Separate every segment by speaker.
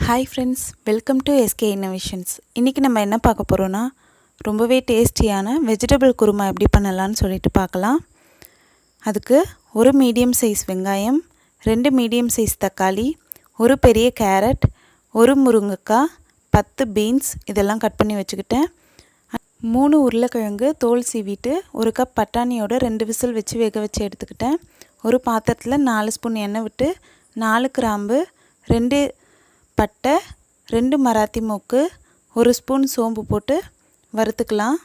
Speaker 1: Hi friends, welcome to SK Innovations. இன்னைக்கு நம்ம என்ன பார்க்க போறோம்னா ரொம்பவே டேஸ்டியான வெஜிடபிள் குருமா எப்படி பண்ணலாம்னு சொல்லிட்டு பார்க்கலாம். அதுக்கு ஒரு மீடியம் சைஸ் வெங்காயம், 2 மீடியம் சைஸ் தக்காளி, ஒரு பெரிய கேரட், ஒரு முருங்கைக்காய், 10 பீன்ஸ் இதெல்லாம் கட் பண்ணி வச்சுக்கிட்டேன். 3 உருளைக்கிழங்கு தோல் சீவிட்டு ஒரு கப் பட்டாணியோட 2 விசில் வச்சு வேக வச்சு எடுத்துக்கிட்டேன். ஒரு பாத்திரத்தில் 4 ஸ்பூன் எண்ணெய் விட்டு 4 கிராம்பு, 2 பட்டை, 2 மராத்தி மொக்கு, 1 ஸ்பூன் சோம்பு போட்டு வறுத்துக்கலாம்.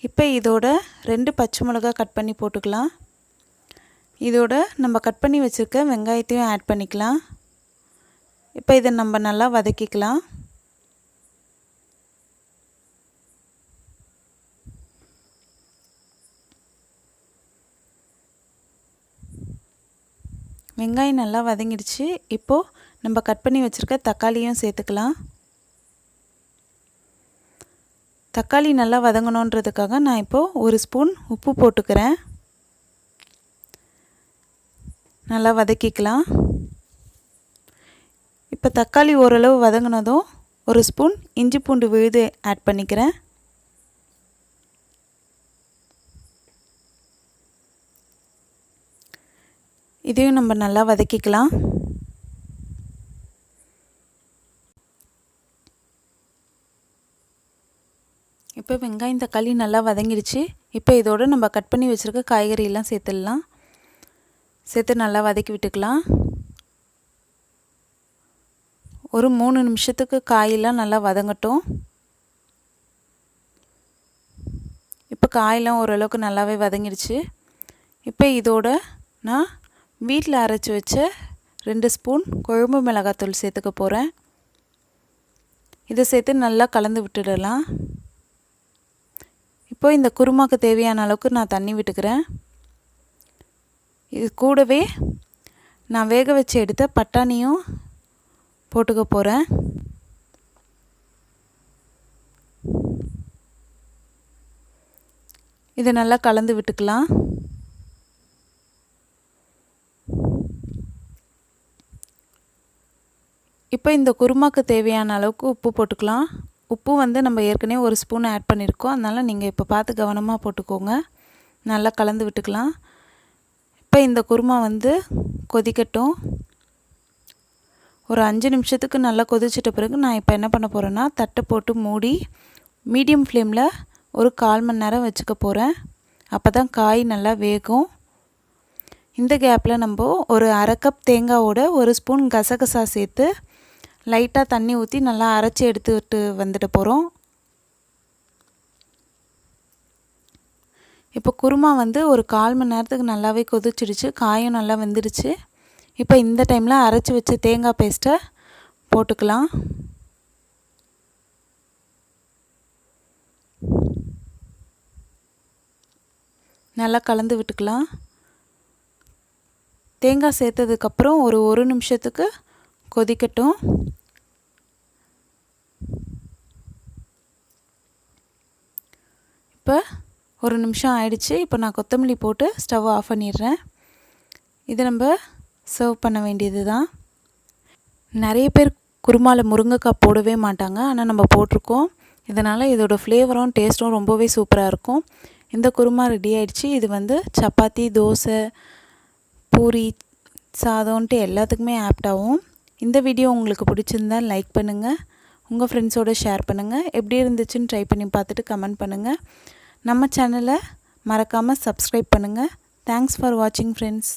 Speaker 1: இப்போ இதோட 2 பச்சை மிளகாய் கட் பண்ணி போட்டுக்கலாம். இதோட நம்ம கட் பண்ணி வச்சுருக்க வெங்காயத்தையும் ஆட் பண்ணிக்கலாம். இப்போ இதை நம்ம நல்லா வதக்கிக்கலாம். வெங்காயம் நல்லா வதங்கிடுச்சு. இப்போது நம்ம கட் பண்ணி வச்சுருக்க தக்காளியும் சேர்த்துக்கலாம். தக்காளி நல்லா வதங்கணுன்றதுக்காக நான் இப்போது 1 ஸ்பூன் உப்பு போட்டுக்கிறேன். நல்லா வதக்கிக்கலாம். இப்போ தக்காளி ஓரளவு வதங்கினதும் 1 ஸ்பூன் இஞ்சி பூண்டு விழுது ஆட் பண்ணிக்கிறேன். இதையும் நம்ம நல்லா வதக்கிக்கலாம். இப்போ வெங்காயம் தக்காளி நல்லா வதங்கிடுச்சு. இப்போ இதோடு நம்ம கட் பண்ணி வச்சுருக்க காய்கறியெல்லாம் சேர்த்துடலாம். சேர்த்து நல்லா வதக்கி விட்டுக்கலாம். ஒரு 3 நிமிஷத்துக்கு காயெல்லாம் நல்லா வதங்கட்டும். இப்போ காயெல்லாம் ஓரளவுக்கு நல்லாவே வதங்கிடுச்சு. இப்போ இதோட நான் வீட்டில் அரைச்சி வச்ச 2 ஸ்பூன் குழம்பு மிளகாத்தூள் சேர்த்துக்க போகிறேன். இதை சேர்த்து நல்லா கலந்து விட்டுடலாம். இப்போ இந்த குருமாக்கு தேவையான அளவுக்கு நான் தண்ணி விட்டுக்கிறேன். இது கூடவே நான் வேக வச்சு எடுத்த பட்டாணியும் போட்டுக்க போகிறேன். இதை நல்லா கலந்து விட்டுக்கலாம். இப்போ இந்த குருமாக்கு தேவையான அளவுக்கு உப்பு போட்டுக்கலாம். உப்பு நம்ம ஏற்கனவே 1 ஸ்பூன் ஆட் பண்ணியிருக்கோம். அதனால் நீங்கள் இப்போ பார்த்து கவனமாக போட்டுக்கோங்க. நல்லா கலந்து விட்டுக்கலாம். இப்போ இந்த குருமா கொதிக்கட்டும். ஒரு 5 நிமிஷத்துக்கு நல்லா கொதிச்சிட்ட பிறகு நான் இப்போ என்ன பண்ண போகிறேன்னா தட்டை போட்டு மூடி மீடியம் ஃப்ளேமில் ஒரு 1/4 மணி நேரம் வச்சுக்க போகிறேன். அப்போ தான் காய் நல்லா வேகும். இந்த கேப்பில் நம்ம ஒரு 1/2 கப் தேங்காவோட 1 ஸ்பூன் கசகசா சேர்த்து லைட்டாக தண்ணி ஊற்றி நல்லா அரைச்சி எடுத்துகிட்டு வந்துட்டு போகிறோம். இப்போ குருமா ஒரு 1/4 மணி நேரத்துக்கு நல்லாவே கொதிச்சிடுச்சு. காயும் நல்லா வெந்துடுச்சு. இப்போ இந்த டைமில் அரைச்சி வச்ச தேங்காய் பேஸ்ட்டை போட்டுக்கலாம். நல்லா கலந்து விட்டுக்கலாம். தேங்காய் சேர்த்ததுக்கப்புறம் ஒரு நிமிஷத்துக்கு கொதிக்கட்டும். இப்போ 1 நிமிஷம் ஆயிடுச்சு. இப்போ நான் கொத்தமல்லி போட்டு ஸ்டவ் ஆஃப் பண்ணிடுறேன். இதை நம்ம சர்வ் பண்ண வேண்டியது தான். நிறைய பேர் குருமாவில் முருங்கைக்காய் போடவே மாட்டாங்க. ஆனால் நம்ம போட்டிருக்கோம். இதனால் இதோட ஃப்ளேவரும் டேஸ்ட்டும் ரொம்பவே சூப்பராக இருக்கும். இந்த குருமா ரெடி ஆயிடுச்சு. இது சப்பாத்தி, தோசை, பூரி, சாதம்ன்ட்டு எல்லாத்துக்குமே ஆப்டாகும். இந்த வீடியோ உங்களுக்கு பிடிச்சிருந்தால் லைக் பண்ணுங்கள். உங்கள் ஃப்ரெண்ட்ஸோடு ஷேர் பண்ணுங்கள். எப்படி இருந்துச்சுன்னு ட்ரை பண்ணி பார்த்துட்டு கமெண்ட் பண்ணுங்கள். நம்ம சேனலை மறக்காமல் சப்ஸ்கிரைப் பண்ணுங்கள். தேங்க்ஸ் ஃபார் வாட்சிங் ஃப்ரெண்ட்ஸ்.